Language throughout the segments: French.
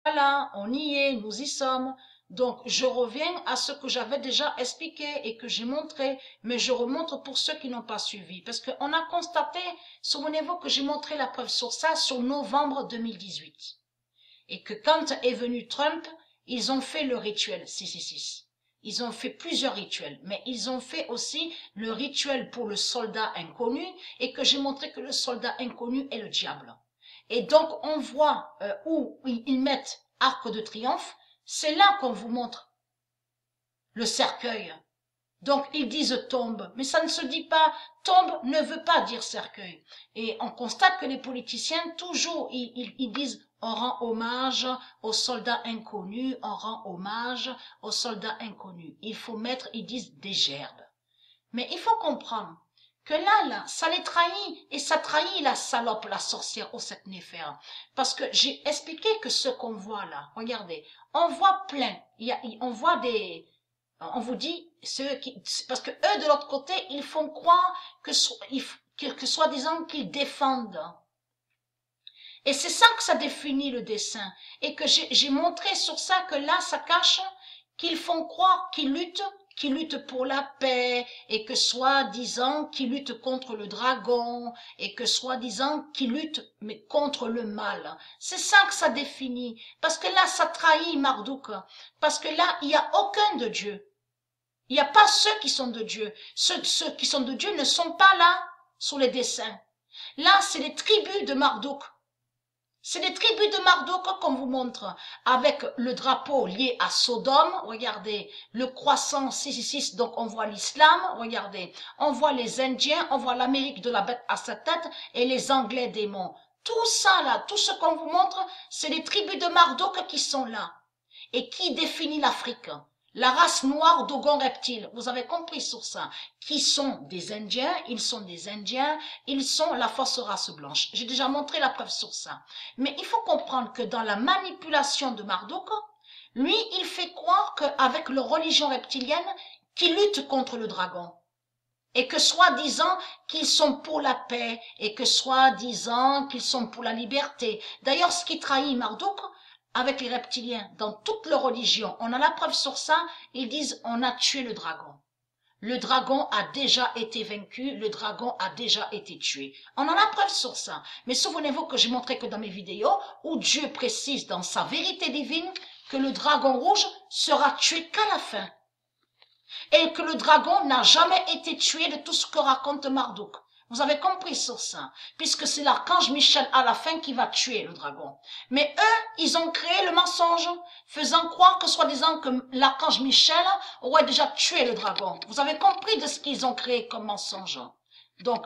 Voilà, on y est, nous y sommes. Donc, je reviens à ce que j'avais déjà expliqué et que j'ai montré, mais je remontre pour ceux qui n'ont pas suivi. Parce qu'on a constaté, souvenez-vous que j'ai montré la preuve sur ça sur novembre 2018. Et que quand est venu Trump, ils ont fait le rituel 666. Ils ont fait plusieurs rituels, mais ils ont fait aussi le rituel pour le soldat inconnu et que j'ai montré que le soldat inconnu est le diable. Et donc, on voit où ils mettent Arc de Triomphe, c'est là qu'on vous montre le cercueil. Donc, ils disent tombe, mais ça ne se dit pas, tombe ne veut pas dire cercueil. Et on constate que les politiciens, toujours, ils disent on rend hommage aux soldats inconnus, on rend hommage aux soldats inconnus. Il faut mettre, ils disent des gerbes. Mais il faut comprendre que là, ça les trahit, et ça trahit la salope, la sorcière au sept néfère. Parce que j'ai expliqué que ce qu'on voit là, regardez, on voit plein, on voit des, on vous dit, parce que eux de l'autre côté, ils font croire que soi-disant qu'ils défendent. Et c'est ça que ça définit le dessin. Et que j'ai montré sur ça que là, ça cache qu'ils font croire qu'ils luttent pour la paix, et que soi-disant qu'ils luttent contre le dragon, et que soi-disant qu'ils luttent mais contre le mal. C'est ça que ça définit. Parce que là, ça trahit Marduk. Parce que là, il n'y a aucun de Dieu. Il n'y a pas ceux qui sont de Dieu. Ceux qui sont de Dieu ne sont pas là sur les dessins. Là, c'est les tribus de Marduk. C'est les tribus de Marduk qu'on vous montre, avec le drapeau lié à Sodome, regardez, le croissant 666, donc on voit l'islam, regardez, on voit les Indiens, on voit l'Amérique de la bête à sa tête et les Anglais démons. Tout ça là, tout ce qu'on vous montre, c'est les tribus de Marduk qui sont là. Et qui définit l'Afrique? La race noire d'Ogon reptile, vous avez compris sur ça, qui sont des Indiens, ils sont des Indiens, ils sont la fausse race blanche. J'ai déjà montré la preuve sur ça. Mais il faut comprendre que dans la manipulation de Marduk, lui, il fait croire qu'avec leur religion reptilienne, qu'ils luttent contre le dragon. Et que soi-disant qu'ils sont pour la paix, et que soi-disant qu'ils sont pour la liberté. D'ailleurs, ce qui trahit Marduk, avec les reptiliens, dans toute leur religion, on a la preuve sur ça, ils disent on a tué le dragon. Le dragon a déjà été vaincu, le dragon a déjà été tué. On en a preuve sur ça. Mais souvenez-vous que j'ai montré que dans mes vidéos, où Dieu précise dans sa vérité divine que le dragon rouge sera tué qu'à la fin. Et que le dragon n'a jamais été tué de tout ce que raconte Marduk. Vous avez compris sur ça, puisque c'est l'archange Michel à la fin qui va tuer le dragon. Mais eux, ils ont créé le mensonge, faisant croire que soi-disant que l'archange Michel aurait déjà tué le dragon. Vous avez compris de ce qu'ils ont créé comme mensonge. Donc,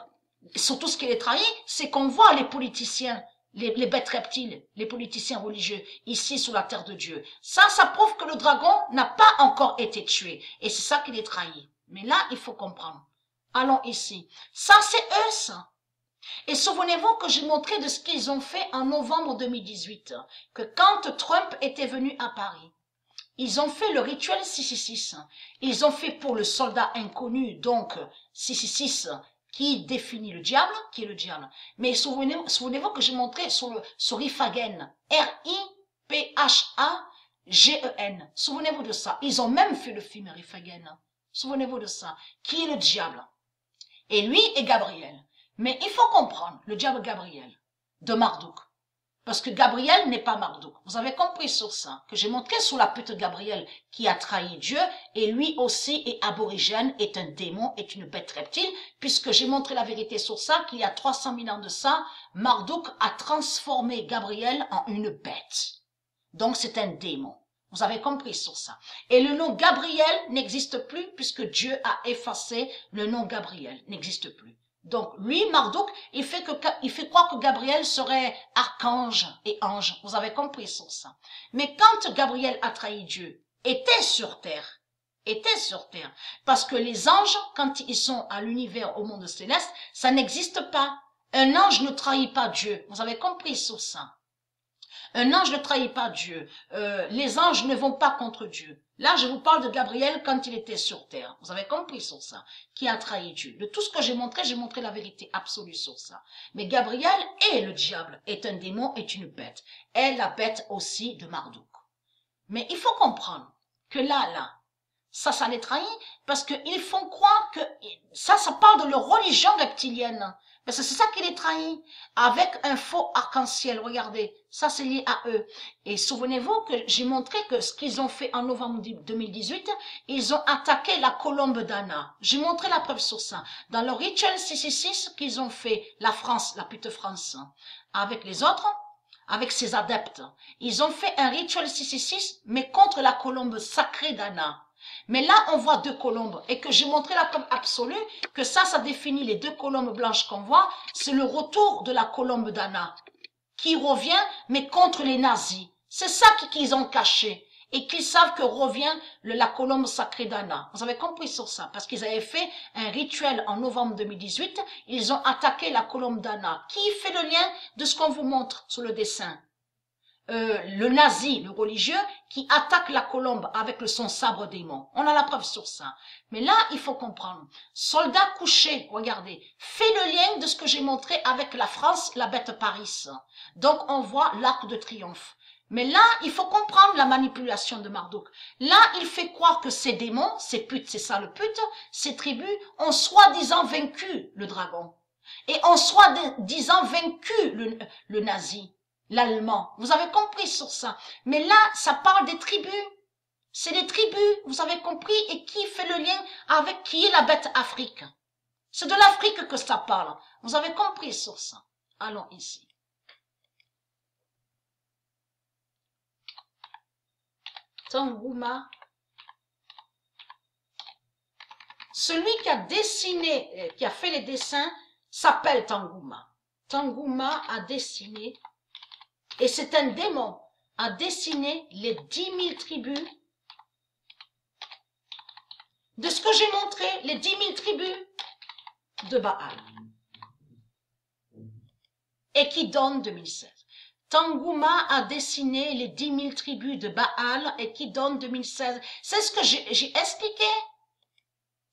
surtout ce qui les trahit, c'est qu'on voit les politiciens, les bêtes reptiles, les politiciens religieux, ici sur la terre de Dieu. Ça prouve que le dragon n'a pas encore été tué. Et c'est ça qui les trahit. Mais là, il faut comprendre. Allons ici. Ça, c'est eux, ça. Et souvenez-vous que j'ai montré de ce qu'ils ont fait en novembre 2018, que quand Trump était venu à Paris, ils ont fait le rituel 666. Ils ont fait pour le soldat inconnu, donc 666, qui définit le diable, qui est le diable. Mais souvenez-vous que j'ai montré sur Riphagen, R-I-P-H-A-G-E-N. Souvenez-vous de ça. Ils ont même fait le film Riphagen. Souvenez-vous de ça. Qui est le diable? Et lui est Gabriel. Mais il faut comprendre le diable Gabriel de Marduk. Parce que Gabriel n'est pas Marduk. Vous avez compris sur ça, que j'ai montré sur la pute Gabriel qui a trahi Dieu, et lui aussi est aborigène, est un démon, est une bête reptile, puisque j'ai montré la vérité sur ça, qu'il y a 300 000 ans de ça, Marduk a transformé Gabriel en une bête. Donc c'est un démon. Vous avez compris sur ça. Et le nom Gabriel n'existe plus puisque Dieu a effacé le nom Gabriel. N'existe plus. Donc lui, Marduk, il fait croire que Gabriel serait archange et ange. Vous avez compris sur ça. Mais quand Gabriel a trahi Dieu, était sur terre. Parce que les anges, quand ils sont à l'univers, au monde céleste, ça n'existe pas. Un ange ne trahit pas Dieu. Vous avez compris sur ça. Un ange ne trahit pas Dieu. Les anges ne vont pas contre Dieu. Là, je vous parle de Gabriel quand il était sur terre. Vous avez compris sur ça. Qui a trahi Dieu. De tout ce que j'ai montré la vérité absolue sur ça. Mais Gabriel est le diable, est un démon, est une bête. Est la bête aussi de Marduk. Mais il faut comprendre que là, ça les trahit parce qu'ils font croire que ça parle de leur religion reptilienne. Parce que c'est ça qui les trahit. Avec un faux arc-en-ciel, regardez, ça c'est lié à eux. Et souvenez-vous que j'ai montré que ce qu'ils ont fait en novembre 2018, ils ont attaqué la colombe d'Anna. J'ai montré la preuve sur ça. Dans le rituel 666 qu'ils ont fait, la France, la pute France, avec les autres, avec ses adeptes, ils ont fait un rituel 666, mais contre la colombe sacrée d'Anna. Mais là, on voit deux colombes et que j'ai montré la preuve absolue que ça définit les deux colombes blanches qu'on voit. C'est le retour de la colombe d'Anna qui revient, mais contre les nazis. C'est ça qu'ils ont caché et qu'ils savent que revient la colombe sacrée d'Anna. Vous avez compris sur ça parce qu'ils avaient fait un rituel en novembre 2018. Ils ont attaqué la colombe d'Anna. Qui fait le lien de ce qu'on vous montre sur le dessin? Le nazi, le religieux, qui attaque la colombe avec son sabre démon. On a la preuve sur ça. Mais là, il faut comprendre. Soldat couché, regardez, fait le lien de ce que j'ai montré avec la France, la bête Paris. Donc, on voit l'arc de triomphe. Mais là, il faut comprendre la manipulation de Marduk. Là, il fait croire que ces démons, ces putes, c'est ça le pute, ces tribus, ont soi-disant vaincu le dragon. Et ont soi-disant vaincu le nazi. L'allemand. Vous avez compris sur ça. Mais là, ça parle des tribus. C'est les tribus, vous avez compris, et qui fait le lien avec qui est la bête Afrique. C'est de l'Afrique que ça parle. Vous avez compris sur ça. Allons ici. Tangouma. Celui qui a dessiné, qui a fait les dessins, s'appelle Tangouma. Tangouma a dessiné. Et c'est un démon a dessiné les 10 000 tribus de ce que j'ai montré, les 10 000 tribus de Baal. Et qui donne 2016. Tangouma a dessiné les 10 000 tribus de Baal et qui donne 2016. C'est ce que j'ai expliqué.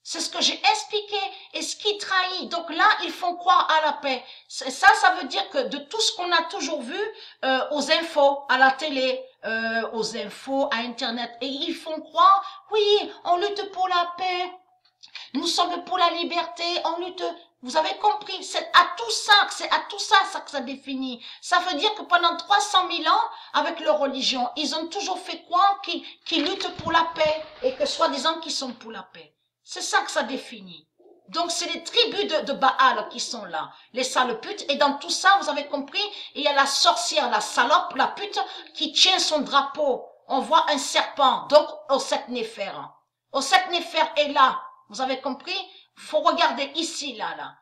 C'est ce que j'ai expliqué et ce qui trahit. Donc là, ils font croire à la paix. Ça veut dire que de tout ce qu'on a toujours vu aux infos, à la télé, aux infos, à Internet, et ils font croire, oui, on lutte pour la paix, nous sommes pour la liberté, on lutte. Vous avez compris, c'est à tout ça que ça définit. Ça veut dire que pendant 300 000 ans, avec leur religion, ils ont toujours fait croire qu'ils luttent pour la paix et que soi-disant qu'ils sont pour la paix. C'est ça que ça définit. Donc, c'est les tribus de Baal qui sont là, les sales putes. Et dans tout ça, vous avez compris, il y a la sorcière, la salope, la pute, qui tient son drapeau. On voit un serpent, donc Osset Néfer. Osset Néfer est là. Vous avez compris? Il faut regarder ici, là.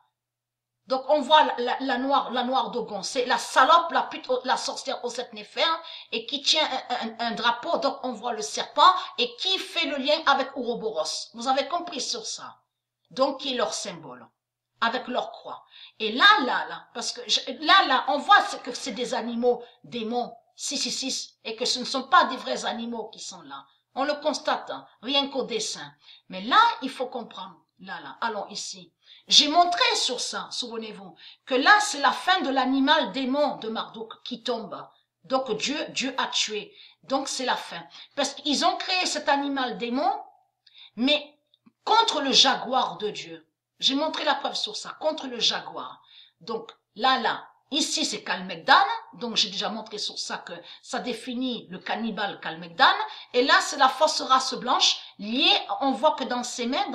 Donc, on voit la noire d'Ogon. C'est la salope, la pute, la sorcière Osset Néfer, et qui tient un drapeau. Donc, on voit le serpent, et qui fait le lien avec Ouroboros. Vous avez compris sur ça? Donc, qui est leur symbole, avec leur croix. Et là, parce que là, on voit que c'est des animaux, démons, 666, et que ce ne sont pas des vrais animaux qui sont là. On le constate, hein, rien qu'au dessin. Mais là, il faut comprendre. Là, allons ici. J'ai montré sur ça, souvenez-vous, que là, c'est la fin de l'animal démon de Marduk qui tombe. Donc, Dieu a tué. Donc, c'est la fin. Parce qu'ils ont créé cet animal démon, mais contre le jaguar de Dieu. J'ai montré la preuve sur ça, contre le jaguar. Donc, là, ici, c'est Kalmegdan. Donc, j'ai déjà montré sur ça que ça définit le cannibale Kalmegdan. Et là, c'est la fausse race blanche liée, on voit que dans ses mains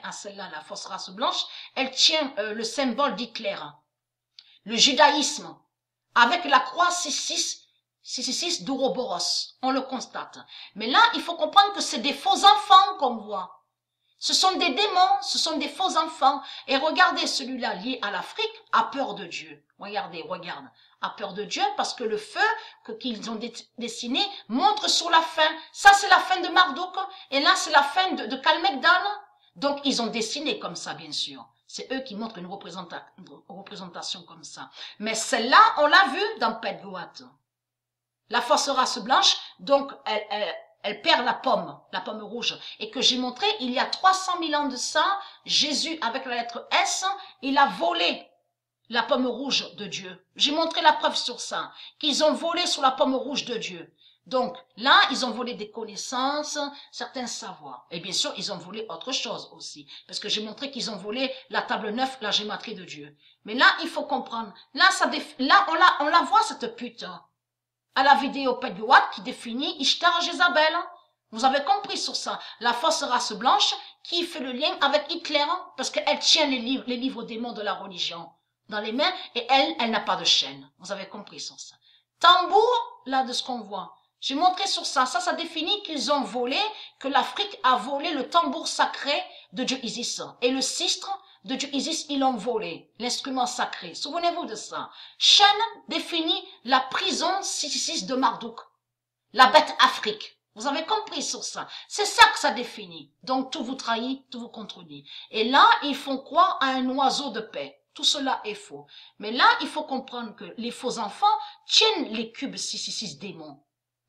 à celle-là, la fausse race blanche, elle tient le symbole d'Hitler. Le judaïsme, avec la croix 666 d'Ouroboros. On le constate. Mais là, il faut comprendre que c'est des faux enfants qu'on voit. Ce sont des démons, ce sont des faux enfants. Et regardez celui-là lié à l'Afrique, a peur de Dieu. Regardez, a peur de Dieu parce que le feu qu'ils ont dessiné montre sur la fin. Ça, c'est la fin de Marduk. Et là, c'est la fin de Kalmegdan. Donc, ils ont dessiné comme ça, bien sûr. C'est eux qui montrent une représentation comme ça. Mais celle-là, on l'a vue dans Pedgoat. la fausse race blanche, donc elle perd la pomme rouge. Et que j'ai montré, il y a 300 000 ans de ça, Jésus, avec la lettre S, il a volé la pomme rouge de Dieu. J'ai montré la preuve sur ça, qu'ils ont volé sur la pomme rouge de Dieu. Donc là, ils ont volé des connaissances, certains savoirs. Et bien sûr, ils ont volé autre chose aussi. Parce que j'ai montré qu'ils ont volé la table 9, la gématrie de Dieu. Mais là, il faut comprendre. Là, on la voit, cette pute. À la vidéo Pedouat qui définit Ishtar Jézabel. Vous avez compris sur ça. La fausse race blanche qui fait le lien avec Hitler. Parce qu'elle tient les livres démons de la religion dans les mains et elle n'a pas de chaîne. Vous avez compris sur ça. Tambour, là, de ce qu'on voit. J'ai montré sur ça. Ça définit qu'ils ont volé, que l'Afrique a volé le tambour sacré de Dieu Isis. Et le sistre de Dieu Isis, ils l'ont volé. L'instrument sacré. Souvenez-vous de ça. Chaîne définit la prison 666 de Marduk. La bête Afrique. Vous avez compris sur ça. C'est ça que ça définit. Donc, tout vous trahit, tout vous contredit. Et là, ils font croire à un oiseau de paix. Tout cela est faux. Mais là, il faut comprendre que les faux enfants tiennent les cubes 666 démons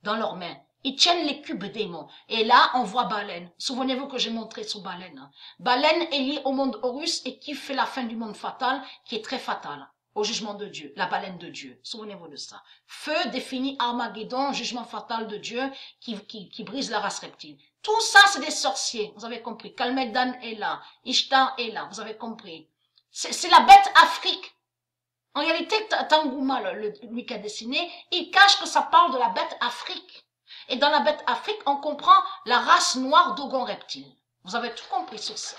dans leurs mains. Ils tiennent les cubes démons. Et là, on voit Baleine. Souvenez-vous que j'ai montré sur Baleine. Baleine est liée au monde Horus et qui fait la fin du monde fatal, qui est très fatal. Au jugement de Dieu, la baleine de Dieu. Souvenez-vous de ça. Feu définit Armageddon, jugement fatal de Dieu qui brise la race reptile. Tout ça, c'est des sorciers. Vous avez compris. Kalmedan est là. Ishtar est là. Vous avez compris. C'est la bête Afrique. En réalité, Tangouma, lui qui a dessiné, il cache que ça parle de la bête Afrique. Et dans la bête Afrique, on comprend la race noire d'Ogon reptile. Vous avez tout compris sur ça.